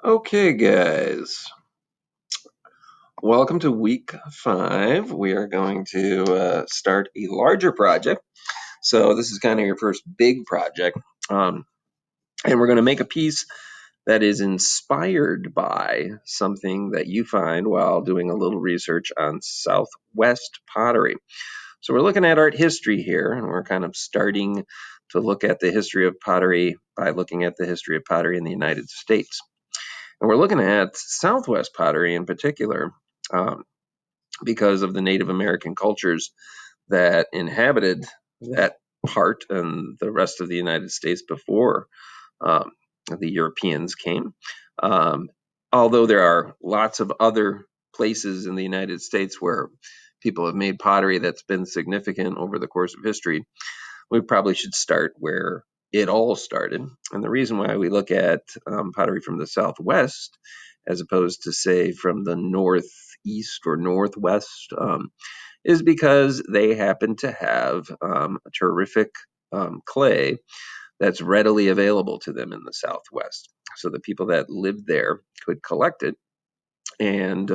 Okay, guys, welcome to week 5. We are going to start a larger project. So, this is kind of your first big project. And we're going to make a piece that is inspired by something that you find while doing a little research on Southwest pottery. So, we're looking at art history here, and we're kind of starting to look at the history of pottery by looking at the history of pottery in the United States. And we're looking at Southwest pottery in particular um, because of the Native American cultures that inhabited that part and the rest of the United States before um, the Europeans came. Um, Although there are lots of other places in the United States where people have made pottery that's been significant over the course of history, we probably should start where it all started. And the reason why we look at pottery from the Southwest as opposed to, say, from the Northeast or Northwest is because they happen to have a terrific clay that's readily available to them in the Southwest. So the people that lived there could collect it and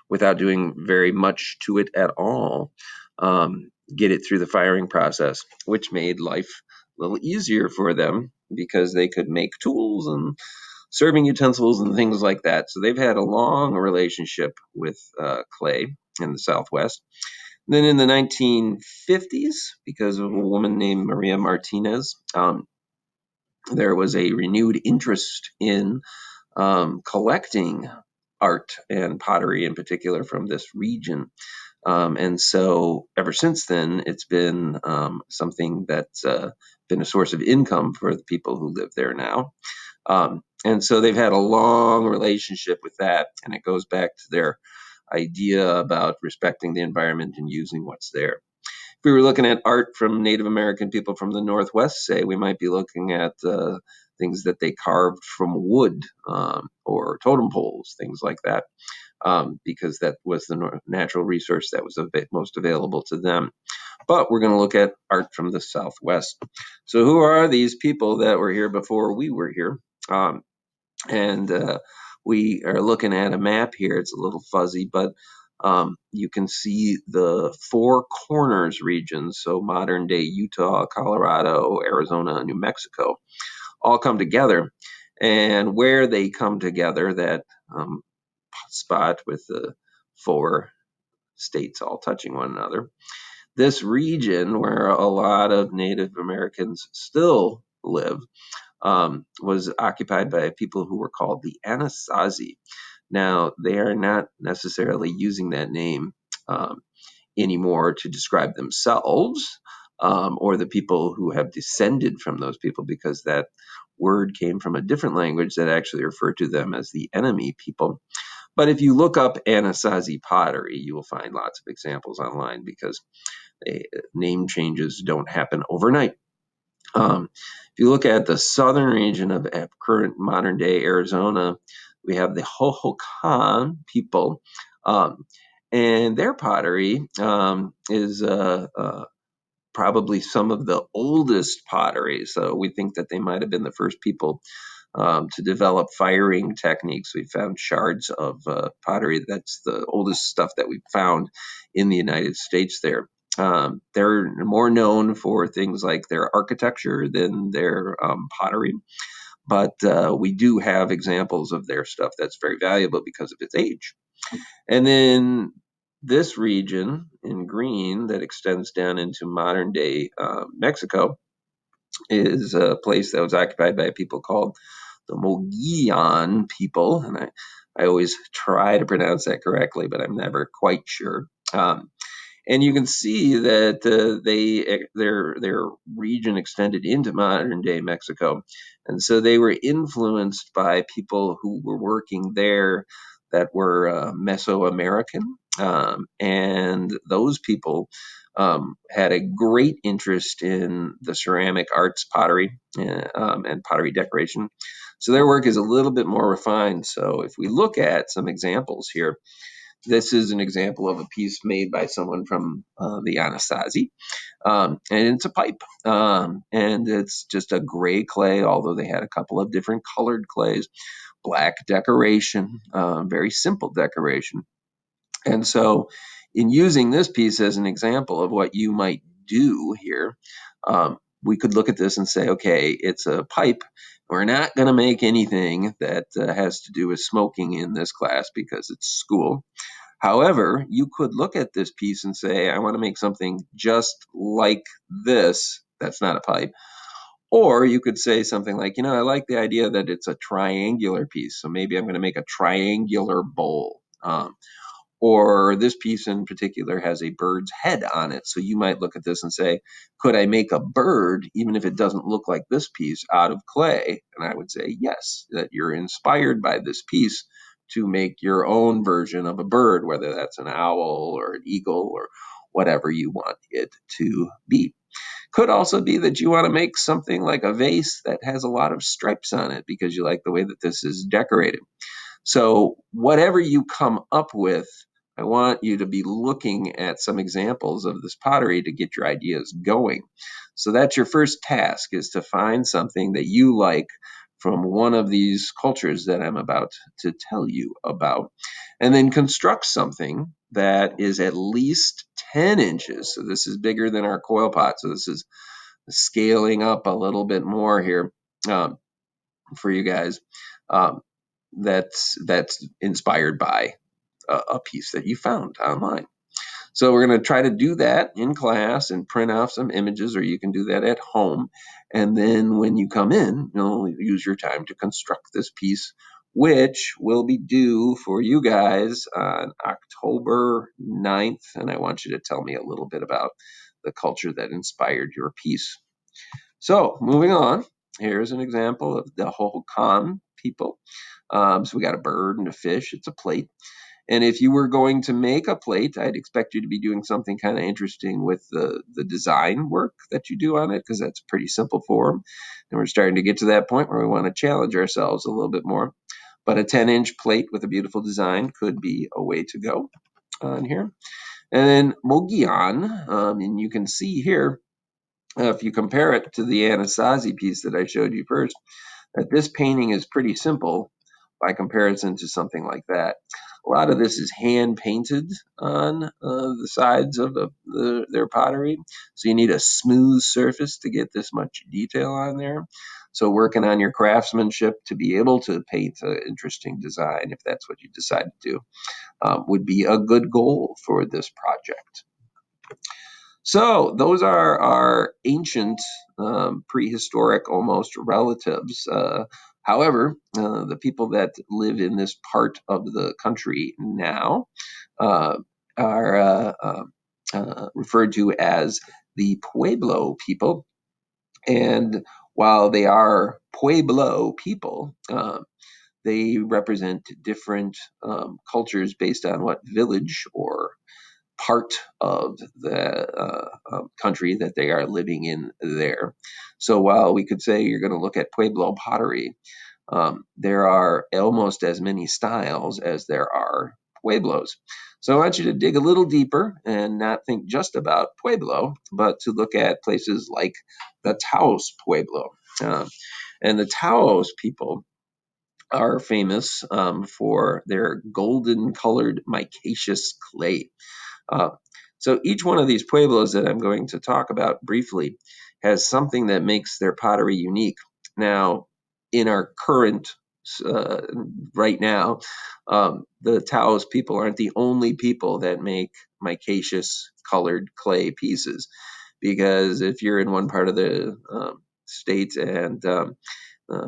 without doing very much to it at all, get it through the firing process, which made life a little easier for them because they could make tools and serving utensils and things like that. So they've had a long relationship with clay in the Southwest. Then in the 1950s, because of a woman named Maria Martinez, there was a renewed interest in collecting art and pottery in particular from this region. And so ever since then, it's been something that's been a source of income for the people who live there now. And so they've had a long relationship with that, and it goes back to their idea about respecting the environment and using what's there. If we were looking at art from Native American people from the Northwest, say, we might be looking at things that they carved from wood or totem poles, things like that, because that was the natural resource that was most available to them. But we're going to look at art from the Southwest. So, who are these people that were here before we were here? And we are looking at a map here. It's a little fuzzy, but you can see the Four Corners region, so modern day Utah, Colorado, Arizona, New Mexico, all come together. And where they come together, that spot with the four states all touching one another, this region where a lot of Native Americans still live was occupied by people who were called the Anasazi. Now, they are not necessarily using that name um, anymore to describe themselves or the people who have descended from those people, because that word came from a different language that actually referred to them as the enemy people. But if you look up Anasazi pottery, you will find lots of examples online because name changes don't happen overnight. If you look at the southern region of current modern day Arizona, we have the Hohokam people, um, and their pottery is probably some of the oldest pottery. So we think that they might have been the first people to develop firing techniques. We found shards of pottery. That's the oldest stuff that we've found in the United States there. They're more known for things like their architecture than their pottery, but we do have examples of their stuff that's very valuable because of its age. And then this region in green that extends down into modern day Mexico is a place that was occupied by people called the Mogollon people, and I always try to pronounce that correctly, but I'm never quite sure. And you can see that their region extended into modern day Mexico, and so they were influenced by people who were working there that were Mesoamerican, and those people had a great interest in the ceramic arts, pottery, and pottery decoration. So their work is a little bit more refined. So if we look at some examples here, This is an example of a piece made by someone from the Anasazi. And it's a pipe. And it's just a gray clay, although they had a couple of different colored clays, black decoration, very simple decoration. And so, in using this piece as an example of what you might do here, we could look at this and say, okay, it's a pipe. We're not going to make anything that has to do with smoking in this class because it's school. However, you could look at this piece and say, I want to make something just like this. That's not a pipe. Or you could say something like, I like the idea that it's a triangular piece. So maybe I'm going to make a triangular bowl. Or this piece in particular has a bird's head on it. So you might look at this and say, could I make a bird, even if it doesn't look like this piece, out of clay? And I would say, yes, that you're inspired by this piece to make your own version of a bird, whether that's an owl or an eagle or whatever you want it to be. Could also be that you want to make something like a vase that has a lot of stripes on it because you like the way that this is decorated. So whatever you come up with, I want you to be looking at some examples of this pottery to get your ideas going. So that's your first task, is to find something that you like from one of these cultures that I'm about to tell you about, and then construct something that is at least 10 inches. So this is bigger than our coil pot. So this is scaling up a little bit more here for you guys. Um, that's inspired by a piece that you found online. So we're going to try to do that in class and print off some images, or you can do that at home. And then when you come in, you'll use your time to construct this piece, which will be due for you guys on October 9th. And I want you to tell me a little bit about the culture that inspired your piece. So moving on, here's an example of the Hohokam people. So we got a bird and a fish. It's a plate. And if you were going to make a plate, I'd expect you to be doing something kind of interesting with the design work that you do on it, because that's pretty simple form. And we're starting to get to that point where we want to challenge ourselves a little bit more. But a 10-inch plate with a beautiful design could be a way to go on here. And then Mogian, and you can see here, if you compare it to the Anasazi piece that I showed you first, that this painting is pretty simple by comparison to something like that. A lot of this is hand painted on the sides of their pottery. So you need a smooth surface to get this much detail on there. So working on your craftsmanship to be able to paint an interesting design, if that's what you decide to do, would be a good goal for this project. So those are our ancient, prehistoric almost relatives. However, the people that live in this part of the country now uh, are referred to as the Pueblo people. And while they are Pueblo people, they represent different cultures based on what village or part of the country that they are living in there. So while we could say you're going to look at Pueblo pottery, there are almost as many styles as there are Pueblos. So I want you to dig a little deeper and not think just about Pueblo, but to look at places like the Taos Pueblo. And the Taos people are famous for their golden colored micaceous clay. Uh, so each one of these pueblos that I'm going to talk about briefly has something that makes their pottery unique. Now, in our current, uh, right now, the Taos people aren't the only people that make micaceous colored clay pieces, because if you're in one part of the state and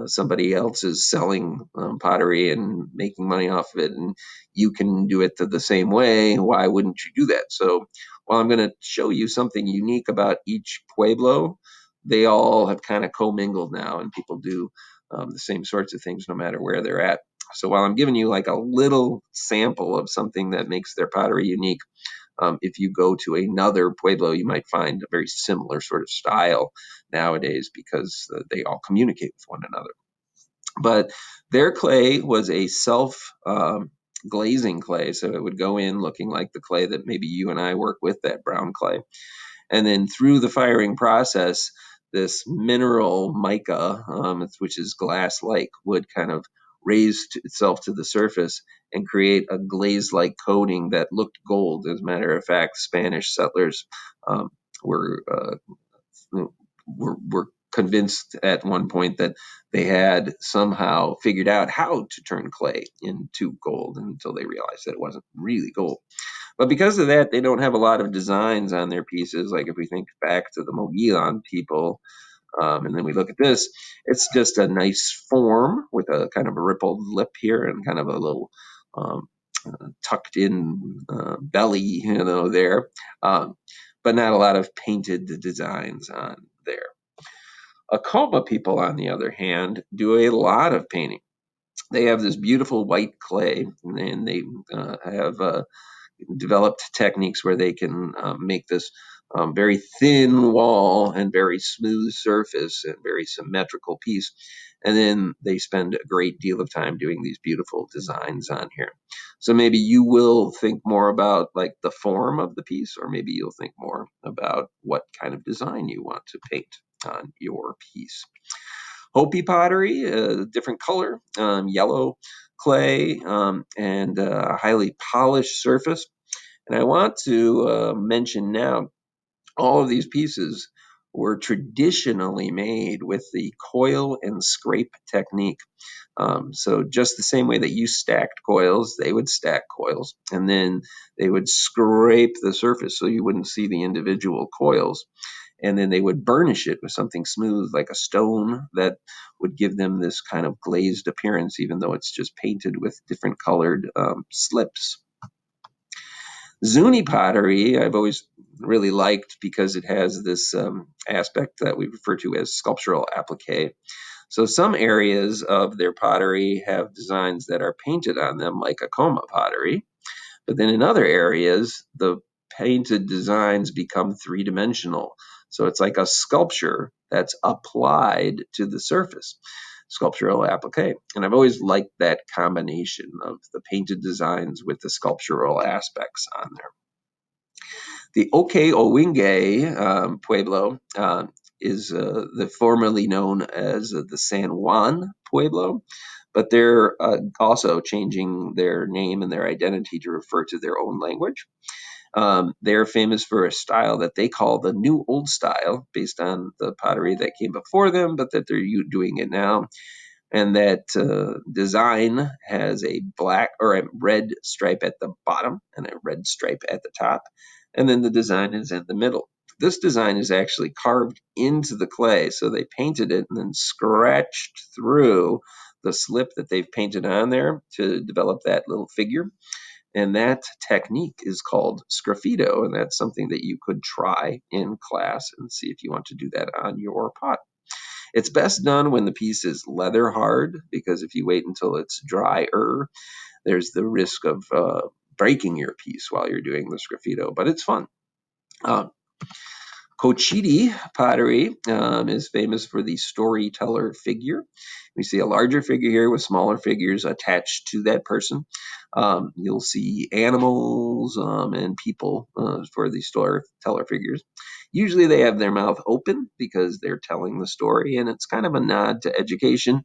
somebody else is selling pottery and making money off of it, and you can do it the same way, why wouldn't you do that? So while I'm going to show you something unique about each pueblo, they all have kind of commingled now, and people do the same sorts of things no matter where they're at. So while I'm giving you like a little sample of something that makes their pottery unique, if you go to another pueblo, you might find a very similar sort of style nowadays, because they all communicate with one another. But their clay was a self glazing clay. So it would go in looking like the clay that maybe you and I work with, that brown clay. And then through the firing process, this mineral mica, which is glass-like, would kind of raise itself to the surface and create a glaze-like coating that looked gold. As a matter of fact, Spanish settlers um, were, were convinced at one point that they had somehow figured out how to turn clay into gold until they realized that it wasn't really gold. But because of that, they don't have a lot of designs on their pieces. Like if we think back to the Mogollon people, and then we look at this, it's just a nice form with a kind of a rippled lip here and kind of a little um, tucked in belly, there. But not a lot of painted designs on there. Acoma people, on the other hand, do a lot of painting. They have this beautiful white clay, and they have developed techniques where they can make this very thin wall and very smooth surface and very symmetrical piece. And then they spend a great deal of time doing these beautiful designs on here. So maybe you will think more about like the form of the piece, or maybe you'll think more about what kind of design you want to paint on your piece. Hopi pottery, different color, yellow clay, and a highly polished surface. And I want to mention now, all of these pieces were traditionally made with the coil and scrape technique. So just the same way that you stacked coils, they would stack coils, and then they would scrape the surface so you wouldn't see the individual coils. And then they would burnish it with something smooth like a stone that would give them this kind of glazed appearance, even though it's just painted with different colored slips. Zuni pottery, I've always really liked because it has this aspect that we refer to as sculptural applique. So some areas of their pottery have designs that are painted on them, like Acoma pottery. But then in other areas, the painted designs become three-dimensional. So it's like a sculpture that's applied to the surface, sculptural applique. And I've always liked that combination of the painted designs with the sculptural aspects on there. The Oke-Owingeh Pueblo is the formerly known as the San Juan Pueblo, but they're also changing their name and their identity to refer to their own language. They're famous for a style that they call the New Old Style, based on the pottery that came before them, but that they're doing it now. And that design has a black or a red stripe at the bottom and a red stripe at the top, and then the design is in the middle. This design is actually carved into the clay, so they painted it and then scratched through the slip that they've painted on there to develop that little figure. And that technique is called sgraffito, and that's something that you could try in class and see if you want to do that on your pot. It's best done when the piece is leather hard, because if you wait until it's drier, there's the risk of breaking your piece while you're doing the sgraffito, but it's fun. Um, Cochiti pottery is famous for the storyteller figure. We see a larger figure here with smaller figures attached to that person. You'll see animals and people for the storyteller figures. Usually they have their mouth open because they're telling the story, and it's kind of a nod to education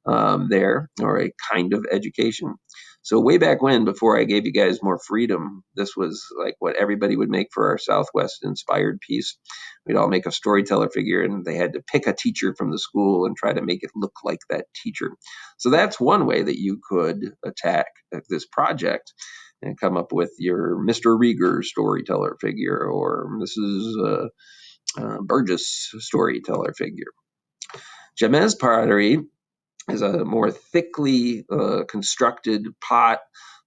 there, or a kind of education. So way back when, before I gave you guys more freedom, this was like what everybody would make for our Southwest inspired piece. We'd all make a storyteller figure, and they had to pick a teacher from the school and try to make it look like that teacher. So that's one way that you could attack this project and come up with your Mr. Rieger storyteller figure or Mrs. Burgess storyteller figure. Jamez pottery is a more thickly constructed pot,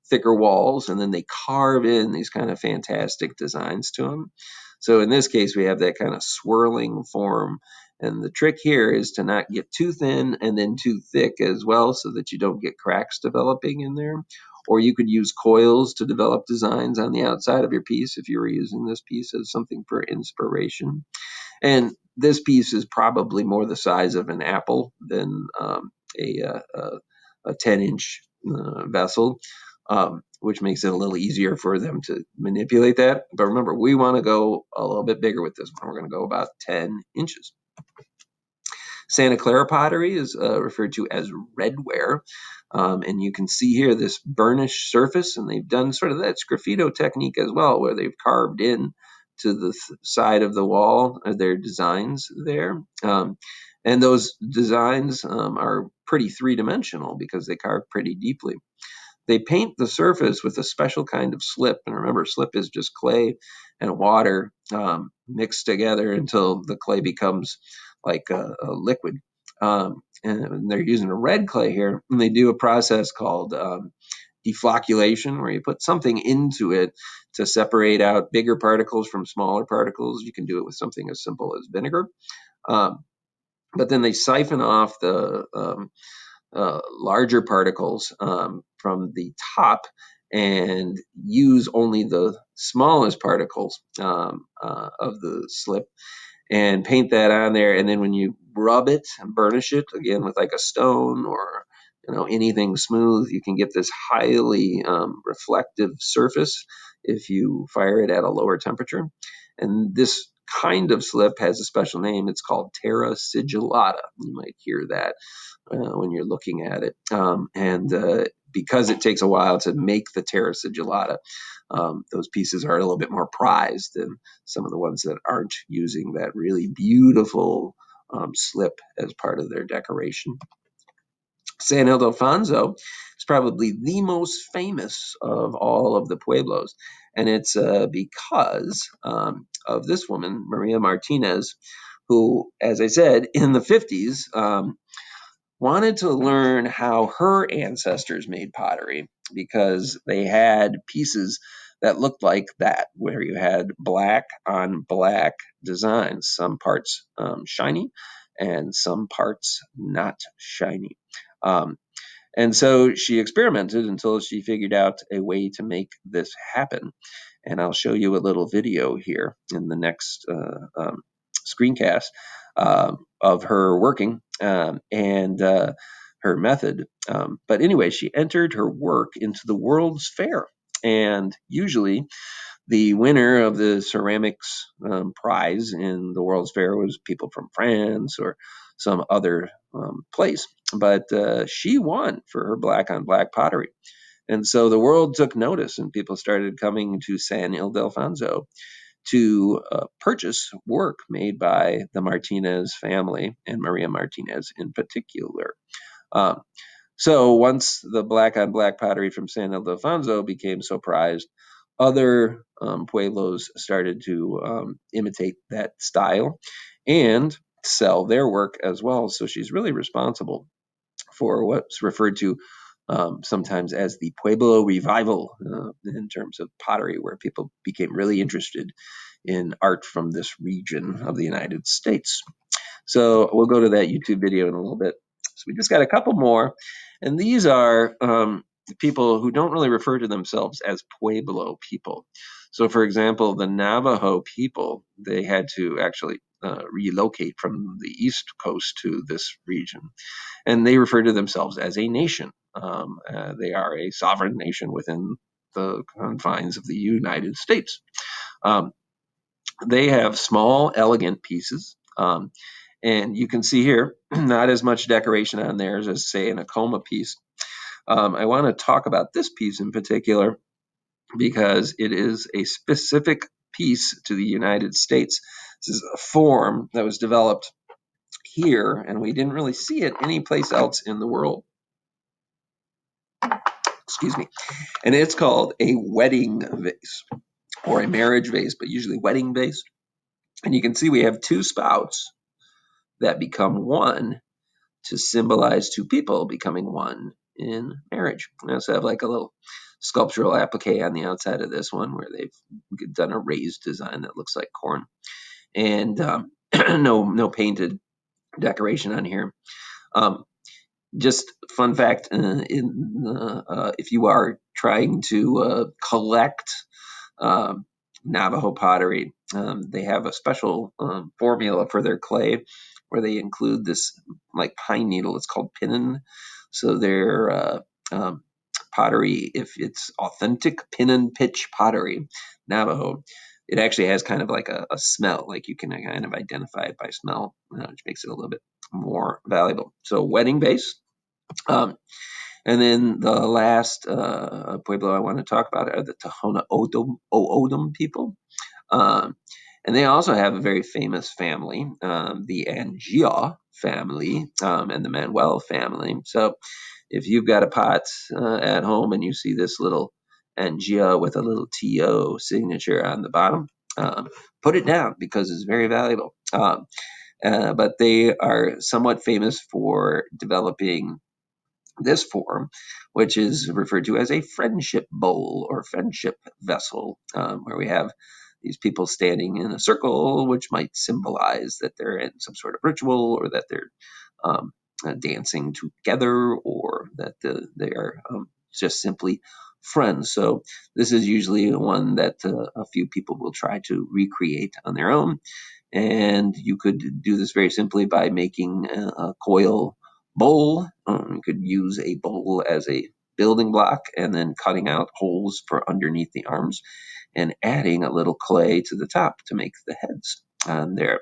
thicker walls, and then they carve in these kind of fantastic designs to them. So in this case, we have that kind of swirling form. And the trick here is to not get too thin and then too thick as well, so that you don't get cracks developing in there. Or you could use coils to develop designs on the outside of your piece if you were using this piece as something for inspiration. And this piece is probably more the size of an apple than a 10-inch vessel. which makes it a little easier for them to manipulate that. But remember, we want to go a little bit bigger with this one. We're going to go about 10 inches. Santa Clara pottery is referred to as redware. And you can see here this burnished surface, and they've done sort of that sgraffito technique as well, where they've carved in to the side of the wall their designs there. And those designs are pretty three-dimensional because they carve pretty deeply. They paint the surface with a special kind of slip. And remember, slip is just clay and water mixed together until the clay becomes like a liquid. And they're using a red clay here, and they do a process called deflocculation, where you put something into it to separate out bigger particles from smaller particles. You can do it with something as simple as vinegar. But then they siphon off the larger particles from the top and use only the smallest particles of the slip and paint that on there. And then when you rub it and burnish it again with like a stone or anything smooth, you can get this highly reflective surface if you fire it at a lower temperature. And this kind of slip has a special name. It's called terra sigillata. You might hear that when you're looking at it. And because it takes a while to make the terra sigillata, those pieces are a little bit more prized than some of the ones that aren't using that really beautiful slip as part of their decoration. San Ildefonso is probably the most famous of all of the pueblos, and it's because of this woman, Maria Martinez, who, as I said, in the 50s, wanted to learn how her ancestors made pottery because they had pieces that looked like that, where you had black on black designs, some parts shiny and some parts not shiny. And so she experimented until she figured out a way to make this happen. And I'll show you a little video here in the next screencast of her working and her method. But anyway, she entered her work into the World's Fair. And usually the winner of the ceramics prize in the World's Fair was people from France or some other place. But she won for her black on black pottery. And so the world took notice, and people started coming to San Ildefonso to purchase work made by the Martinez family and Maria Martinez in particular. So once the black on black pottery from San Ildefonso became so prized, other pueblos started to imitate that style and sell their work as well. So she's really responsible for what's referred to sometimes as the Pueblo Revival in terms of pottery, where people became really interested in art from this region of the United States. So we'll go to that YouTube video in a little bit. So we just got a couple more. And these are people who don't really refer to themselves as Pueblo people. So, for example, the Navajo people, they had to actually relocate from the East Coast to this region. And they refer to themselves as a nation. They are a sovereign nation within the confines of the United States. They have small, elegant pieces. And you can see here, not as much decoration on theirs as, say, an Acoma piece. I want to talk about this piece in particular because it is a specific piece to the United States. This is a form that was developed here, and we didn't really see it anyplace else in the world. Excuse me. And it's called a wedding vase or a marriage vase, but usually wedding vase. And you can see we have two spouts that become one to symbolize two people becoming one in marriage. We also have like a little sculptural applique on the outside of this one where they've done a raised design that looks like corn, and no painted decoration on here. Just fun fact, if you are trying to collect Navajo pottery, they have a special formula for their clay where they include this like pine needle. It's called pinnin. So their pottery, if it's authentic pin and pitch pottery, Navajo, it actually has kind of like a smell, like you can kind of identify it by smell, which makes it a little bit more valuable. So wedding base. Um, and then the last pueblo I want to talk about are the Tohono O'odham people. Um, and they also have a very famous family, the Angia family and the Manuel family. So if you've got a pot at home and you see this little Angia with a little TO signature on the bottom, put it down because it's very valuable. But they are somewhat famous for developing this form, which is referred to as a friendship bowl or friendship vessel, where we have these people standing in a circle, which might symbolize that they're in some sort of ritual or that they're um, dancing together or that they are just simply friends. So this is usually one that a few people will try to recreate on their own. And you could do this very simply by making a coil bowl. You could use a bowl as a building block and then cutting out holes for underneath the arms and adding a little clay to the top to make the heads on there.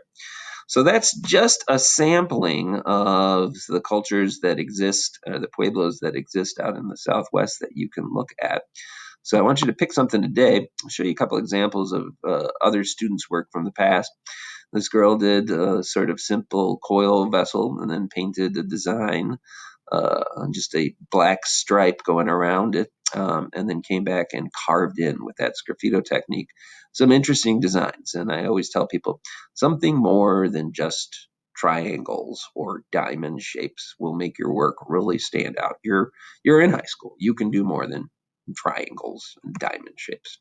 So that's just a sampling of the cultures that exist, the pueblos that exist out in the Southwest that you can look at. So I want you to pick something today. I'll show you a couple examples of other students' work from the past. This girl did a sort of simple coil vessel and then painted a design on just a black stripe going around it, and then came back and carved in with that sgraffito technique some interesting designs. And I always tell people something more than just triangles or diamond shapes will make your work really stand out. You're in high school. You can do more than triangles and diamond shapes.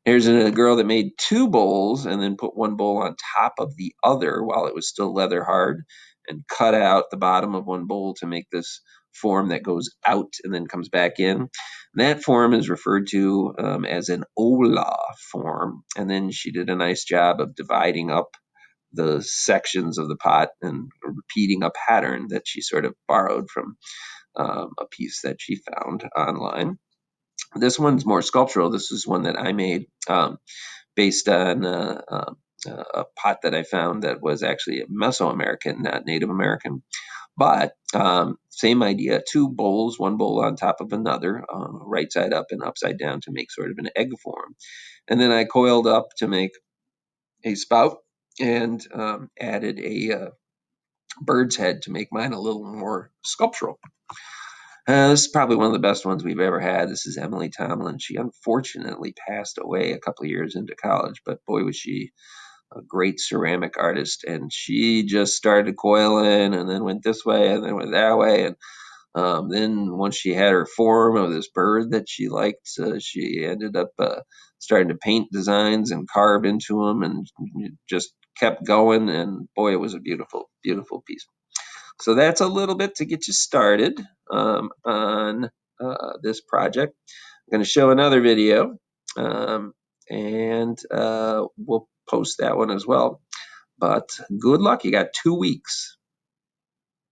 Here's a girl that made two bowls and then put one bowl on top of the other while it was still leather hard and cut out the bottom of one bowl to make this form that goes out and then comes back in. And that form is referred to as an ola form. And then she did a nice job of dividing up the sections of the pot and repeating a pattern that she sort of borrowed from a piece that she found online. This one's more sculptural. This is one that I made based on a pot that I found that was actually Mesoamerican, not Native American. But same idea, two bowls, one bowl on top of another, right side up and upside down to make sort of an egg form. And then I coiled up to make a spout and added a bird's head to make mine a little more sculptural. This is probably one of the best ones we've ever had. This is Emily Tomlin. She unfortunately passed away a couple of years into college, but boy, was she a great ceramic artist. And she just started coiling and then went this way and then went that way. And then once she had her form of this bird that she liked, she ended up starting to paint designs and carve into them and just kept going. And boy, it was a beautiful, beautiful piece. So that's a little bit to get you started on this project. I'm going to show another video and we'll post that one as well. But good luck. You got 2 weeks.